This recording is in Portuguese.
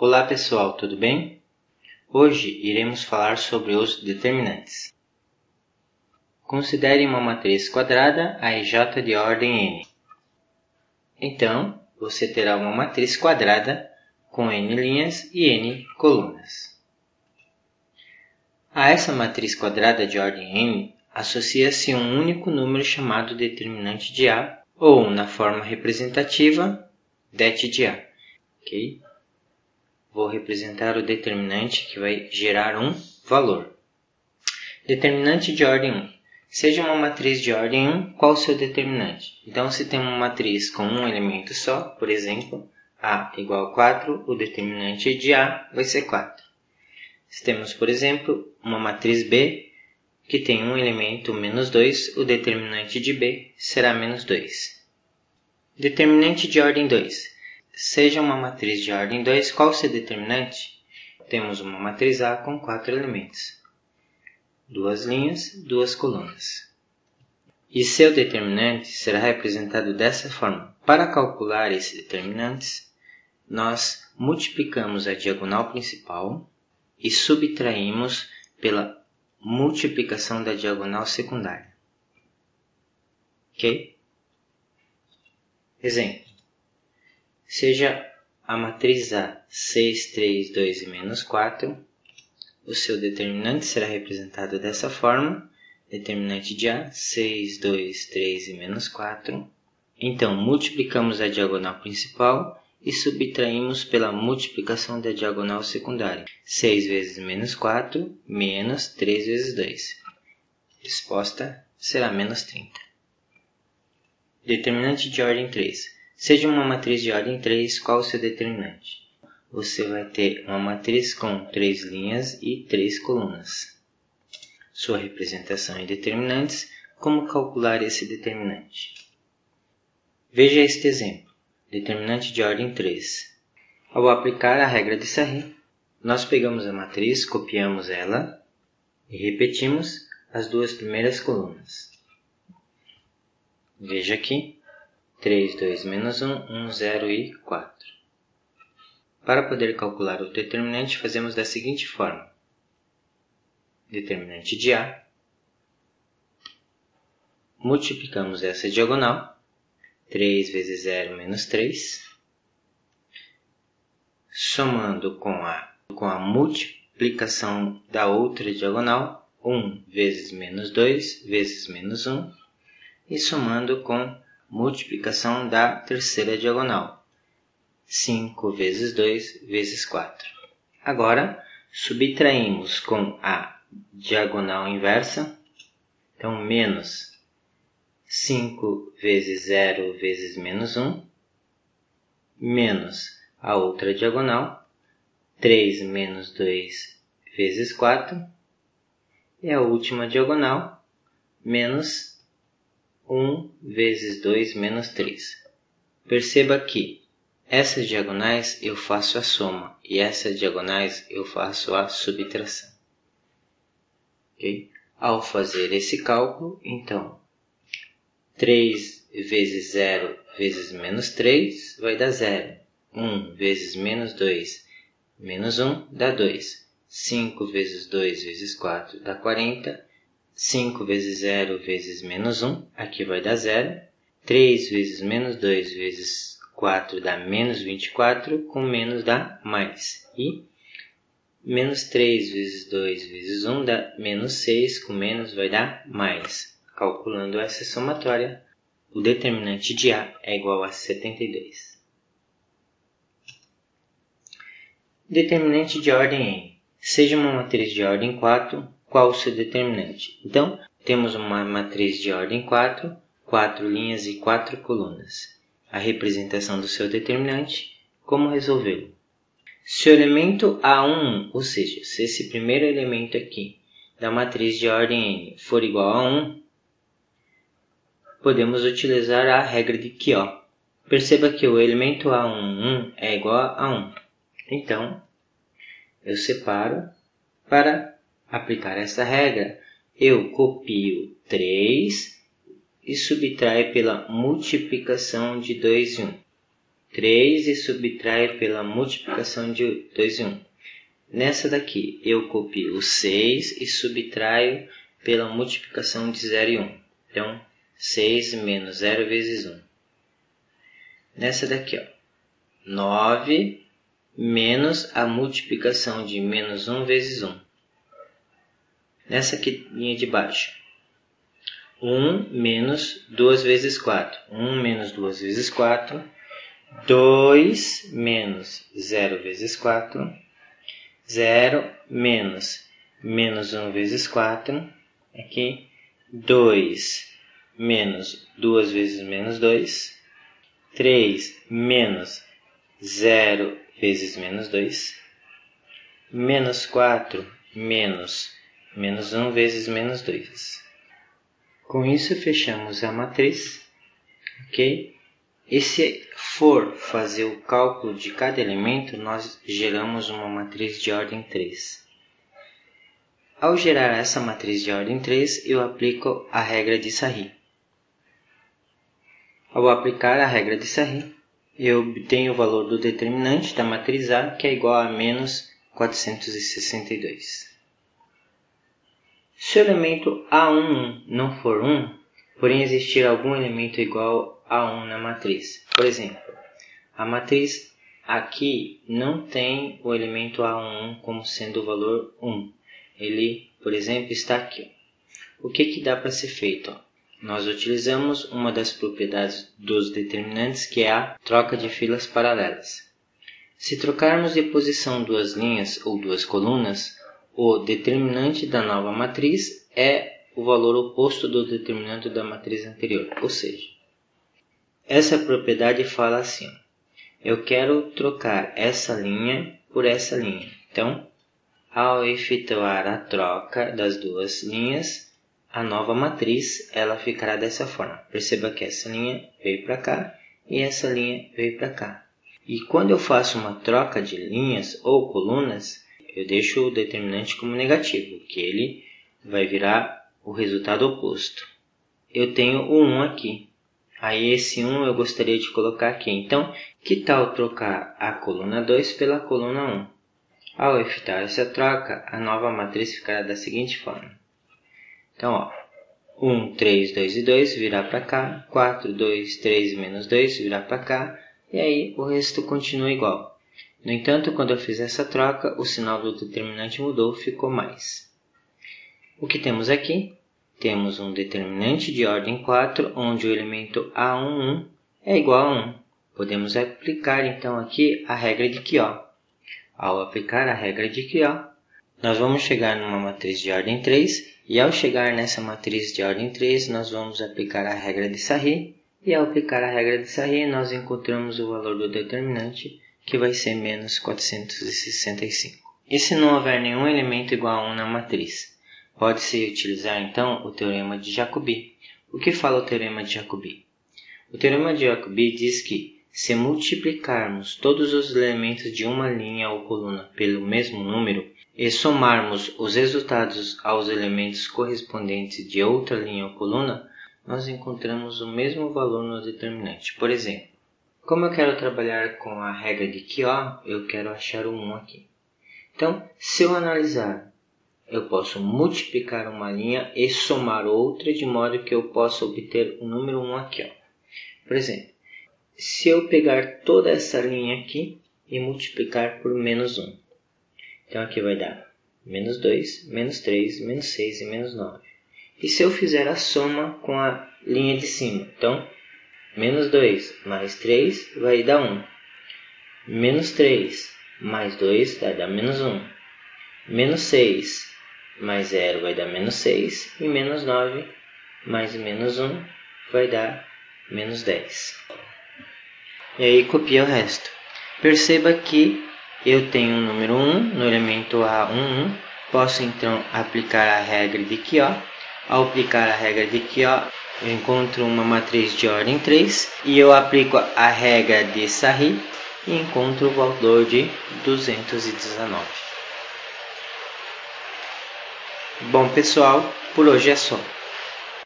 Olá pessoal, tudo bem? Hoje iremos falar sobre os determinantes. Considere uma matriz quadrada AEJ de ordem n. Então, você terá uma matriz quadrada com n linhas e n colunas. A essa matriz quadrada de ordem n associa-se um único número chamado determinante de A, ou, na forma representativa, det de A. Okay? Vou representar o determinante que vai gerar um valor. Determinante de ordem 1. Seja uma matriz de ordem 1, qual o seu determinante? Então, se tem uma matriz com um elemento só, por exemplo, A igual a 4, o determinante de A vai ser 4. Se temos, por exemplo, uma matriz B que tem um elemento menos 2, o determinante de B será menos 2. Determinante de ordem 2. Seja uma matriz de ordem 2, qual o seu determinante? Temos uma matriz A com 4 elementos. 2 linhas, 2 colunas. E seu determinante será representado dessa forma. Para calcular esses determinantes, nós multiplicamos a diagonal principal e subtraímos pela multiplicação da diagonal secundária. Ok? Exemplo. Seja a matriz A 6, 3, 2 e menos 4, o seu determinante será representado dessa forma, determinante de A, 6, 2, 3 e menos 4. Então, multiplicamos a diagonal principal e subtraímos pela multiplicação da diagonal secundária. 6 vezes menos 4, menos 3 vezes 2. Resposta será menos 30. Determinante de ordem 3. Seja uma matriz de ordem 3, qual o seu determinante? Você vai ter uma matriz com 3 linhas e 3 colunas. Sua representação em determinantes, como calcular esse determinante? Veja este exemplo, determinante de ordem 3. Ao aplicar a regra de Sarri, nós pegamos a matriz, copiamos ela e repetimos as duas primeiras colunas. Veja aqui. 3, 2, menos 1, 1, 0 e 4. Para poder calcular o determinante, fazemos da seguinte forma. Determinante de A. Multiplicamos essa diagonal. 3 vezes 0, menos 3. Somando com a multiplicação da outra diagonal. 1 vezes menos 2 vezes menos 1. E somando com multiplicação da terceira diagonal, 5 vezes 2 vezes 4. Agora, subtraímos com a diagonal inversa, então menos 5 vezes 0 vezes menos 1, menos a outra diagonal, 3 menos 2 vezes 4, e a última diagonal, menos 1 vezes 2 menos 3. Perceba que essas diagonais eu faço a soma e essas diagonais eu faço a subtração. Okay? Ao fazer esse cálculo, então, 3 vezes 0 vezes menos 3 vai dar 0. 1 vezes menos 2 menos 1 dá 2. 5 vezes 2 vezes 4 dá 40. 5 vezes 0 vezes menos 1, aqui vai dar 0. 3 vezes menos 2 vezes 4 dá menos 24, com menos dá mais. E menos 3 vezes 2 vezes 1 dá menos 6, com menos vai dar mais. Calculando essa somatória, o determinante de A é igual a 72. Determinante de ordem n. Seja uma matriz de ordem 4, qual o seu determinante? Então, temos uma matriz de ordem 4, 4 linhas e 4 colunas. A representação do seu determinante, como resolvê-lo? Se o elemento A1, ou seja, se esse primeiro elemento aqui da matriz de ordem n for igual a 1, podemos utilizar a regra de Kio. Perceba que o elemento A1 é igual a 1. Então, eu separo para aplicar essa regra, eu copio 3 e subtraio pela multiplicação de 2 e 1. 3 e subtraio pela multiplicação de 2 e 1. Nessa daqui, eu copio o 6 e subtraio pela multiplicação de 0 e 1. Então, 6 menos 0 vezes 1. Nessa daqui, ó, 9 menos a multiplicação de menos 1 vezes 1. Nessa aqui, linha de baixo, 1 menos 2 vezes 4. 1 menos 2 vezes 4. 2 menos 0 vezes 4. 0 menos menos 1 vezes 4. Aqui, 2 menos 2 vezes menos 2. 3 menos 0 vezes menos 2. Menos 4 menos menos 1 vezes menos 2. Com isso, fechamos a matriz, ok? E se for fazer o cálculo de cada elemento, nós geramos uma matriz de ordem 3. Ao gerar essa matriz de ordem 3, eu aplico a regra de Sarry. Ao aplicar a regra de Sarry, eu obtenho o valor do determinante da matriz A, que é igual a menos 462. Se o elemento A11 não for 1, porém existir algum elemento igual a 1 na matriz. Por exemplo, a matriz aqui não tem o elemento A11 como sendo o valor 1. Ele, por exemplo, está aqui. O que dá para ser feito? Nós utilizamos uma das propriedades dos determinantes, que é a troca de filas paralelas. Se trocarmos de posição duas linhas ou duas colunas, o determinante da nova matriz é o valor oposto do determinante da matriz anterior. Ou seja, essa propriedade fala assim: eu quero trocar essa linha por essa linha. Então, ao efetuar a troca das duas linhas, a nova matriz ela ficará dessa forma. Perceba que essa linha veio para cá e essa linha veio para cá. E quando eu faço uma troca de linhas ou colunas, eu deixo o determinante como negativo, que ele vai virar o resultado oposto. Eu tenho o 1 aqui. Aí esse 1 eu gostaria de colocar aqui. Então, que tal trocar a coluna 2 pela coluna 1? Ao efetuar essa troca, a nova matriz ficará da seguinte forma. Então, ó, 1, 3, 2 e 2 virar para cá. 4, 2, 3 menos 2 virar para cá. E aí o resto continua igual. No entanto, quando eu fiz essa troca, o sinal do determinante mudou, ficou mais. O que temos aqui? Temos um determinante de ordem 4, onde o elemento A11 é igual a 1. Podemos aplicar então aqui a regra de Chiot. Ao aplicar a regra de Chiot, nós vamos chegar numa matriz de ordem 3, e ao chegar nessa matriz de ordem 3, nós vamos aplicar a regra de Sarry, e ao aplicar a regra de Sarry, nós encontramos o valor do determinante, que vai ser menos 465. E se não houver nenhum elemento igual a 1 na matriz? Pode-se utilizar então o teorema de Jacobi. O que fala o teorema de Jacobi? O teorema de Jacobi diz que, se multiplicarmos todos os elementos de uma linha ou coluna pelo mesmo número e somarmos os resultados aos elementos correspondentes de outra linha ou coluna, nós encontramos o mesmo valor no determinante. Por exemplo, como eu quero trabalhar com a regra de Chiot, eu quero achar o 1 aqui. Então, se eu analisar, eu posso multiplicar uma linha e somar outra, de modo que eu possa obter o número 1 aqui. Ó. Por exemplo, se eu pegar toda essa linha aqui e multiplicar por menos 1. Então, aqui vai dar menos 2, menos 3, menos 6 e menos 9. E se eu fizer a soma com a linha de cima? Então, menos 2 mais 3 vai dar 1. Menos 3 mais 2 vai dar menos 1. Menos 6 mais 0 vai dar menos 6. E menos 9 mais menos 1 vai dar menos 10. E aí copia o resto. Perceba que eu tenho o número 1 no elemento A11. Posso então aplicar a regra de Chiot. Ao aplicar a regra de Chiot, eu encontro uma matriz de ordem 3 e eu aplico a regra de Sarry e encontro o valor de 219. Bom pessoal, por hoje é só.